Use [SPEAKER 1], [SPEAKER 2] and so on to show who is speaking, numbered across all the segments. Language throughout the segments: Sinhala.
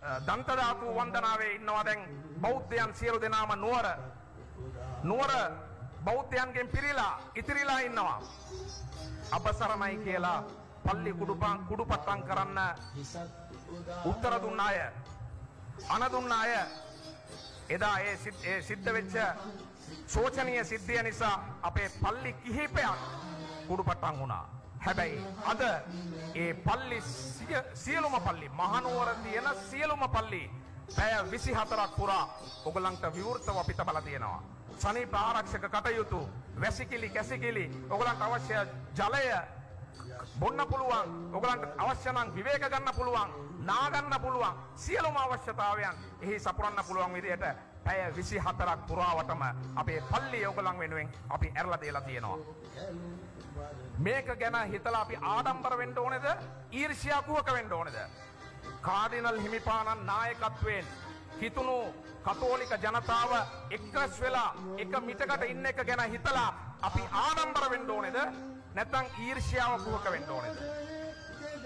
[SPEAKER 1] දන්ත ධාතු වන්දනාවේ ඉන්නවා දැන් බෞද්ධයන් සියලු දෙනාම නුවර බෞද්ධයන්ගෙන් පිරීලා ඉතිරිලා ඉන්නවා. අපසරණයි කියලා පල්ලි කුඩුපත්තම් කරන්න උත්තර දුන්න අය අන දුන්න අය එදා ඒ සිද්ධ වෙච්ච සෝචනීය සිද්ධිය නිසා අපේ පල්ලි කිහිපයක් කුඩුපත්තම් වුණා. හැබැයි අද ඒ පල්ලි සියලුම පල්ලි මහනුවර තියෙන සියලුම පල්ලි පැය 24ක් පුරා ඔයගලන්ට විවෘතව අපිට බල තියෙනවා. සනීප ආරක්ෂක කටයුතු, වැසිකිලි කැසිකිලි, ඔයගලන්ට අවශ්‍ය ජලය බොන්න පුළුවන්, ඔයගලන්ට අවශ්‍ය නම් විවේක ගන්න පුළුවන්, නා ගන්න පුළුවන්, සියලුම අවශ්‍යතාවයන් එහි සපුරන්න පුළුවන් විදිහට පැය 24ක් පුරාවටම අපේ පල්ලිය ඔයගලන් වෙනුවෙන් අපි ඇරලා දීලා තියෙනවා. මේක ගැන හිතලා අපි ආඩම්බර වෙන්න ඕනේද? ඊර්ෂ්‍යා කුහක වෙන්න ඕනේද? කාඩිනල් හිමිපාණන් නායකත්වයෙන් හිතුණු කතෝලික ජනතාව එක්රැස් වෙලා එක මිටකට ඉන්න එක ගැන හිතලා අපි ආඩම්බර වෙන්න ඕනේද? නැත්නම් ඊර්ෂ්‍යාව කුහක වෙන්න ඕනේද?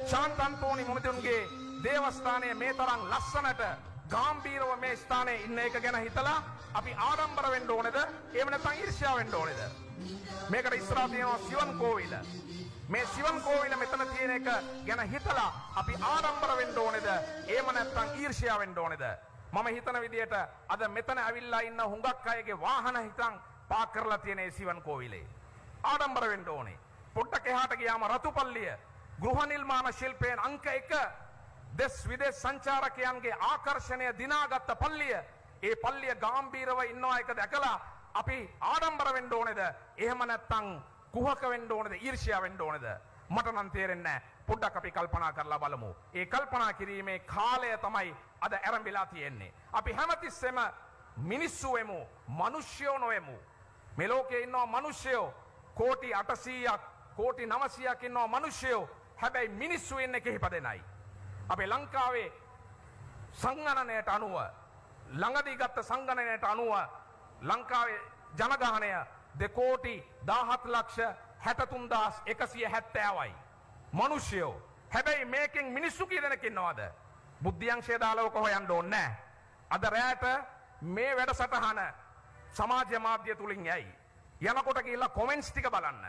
[SPEAKER 1] ශාන්ත අන්තෝනි මොමතුන්ගේ දේවස්ථානයේ මේ තරම් ලස්සනට ගාම්භීරව මේ ස්ථානයේ ඉන්න එක ගැන හිතලා අපි ආඩම්බර වෙන්න ඕනේද? එහෙම නැත්නම් ඊර්ෂ්‍යා වෙන්න ඕනේද? මේකට ඉස්සරහ තියෙනවා සිවන් කෝවිල. මේ සිවන් කෝවිල මෙතන තියෙන එක ගැන හිතලා අපි ආඩම්බර වෙන්න ඕනේද? එහෙම නැත්නම් ඊර්ෂ්‍යා වෙන්න ඕනේද? මම හිතන විදියට අද මෙතන ඇවිල්ලා ඉන්න හුඟක් අයගේ වාහන හිතන් පාක් කරලා තියෙන ඒ සිවන් කෝවිලේ ආඩම්බර වෙන්න ඕනේ. පොඩ්ඩක් එහාට ගියාම රතුපල්ලිය ගෘහ නිර්මාණ ශිල්පයෙන් අංක 1 දෙස් විදේශ සංචාරකයන්ගේ ආකර්ෂණය දිනාගත්ත පල්ලිය. ඒ පල්ලිය ගාම්භීරව ඉන්නවා එක දැකලා අපි ආඩම්බර වෙන්න ඕනේද? එහෙම නැත්නම් කුහක වෙන්න ඕනේද? ඊර්ෂ්‍යා වෙන්න ඕනේද? මට නම් තේරෙන්නේ නැහැ. පොඩ්ඩක් අපි කල්පනා කරලා බලමු. ඒ කල්පනා කිරීමේ කාලය තමයි අද ආරම්භලා තියෙන්නේ. අපි හැමතිස්සෙම මිනිස්සු වෙමු, මිනිස්යෝ නොවෙමු. මේ ලෝකේ ඉන්නවා මිනිස්යෝ කෝටි 800ක්, කෝටි 900ක් ඉන්නවා මිනිස්යෝ. හැබැයි මිනිස්සු ඉන්නේ කිහිප දෙනයි. අපේ ලංකාවේ සංගණනයට අනුව ළඟදී ගත්ත සංගණනයට අනුව ලංකාවේ ජනගහනය 2,17,63,170යි මිනිස්සුયો. හැබැයි මේකෙන් මිනිස්සු කී දෙනෙක් ඉන්නවද? බුද්ධියංශය දාලා ඔක හොයන්න ඕනේ නැහැ. අද රැට මේ වැඩසටහන සමාජ මාධ්‍ය තුලින් යයි. යනකොට ගිහිල්ලා කොමෙන්ට්ස් ටික බලන්න.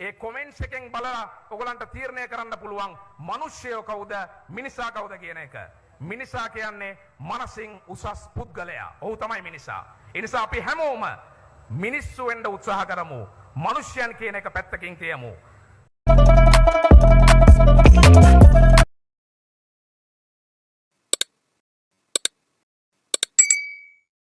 [SPEAKER 1] ඒ කොමෙන්ට්ස් එකෙන් බලලා ඔයගලන්ට තීරණය කරන්න පුළුවන් මිනිස්සුયો කවුද, මිනිසා කවුද කියන එක. මිනිසා කියන්නේ මනසින් උසස් පුද්ගලයා. ඔහු තමයි මිනිසා. ඒ නිසා අපි හැමෝම මිනිස්සු වෙන්න උත්සාහ කරමු. මිනිස්යන් කියන එක පැත්තකින් තියමු.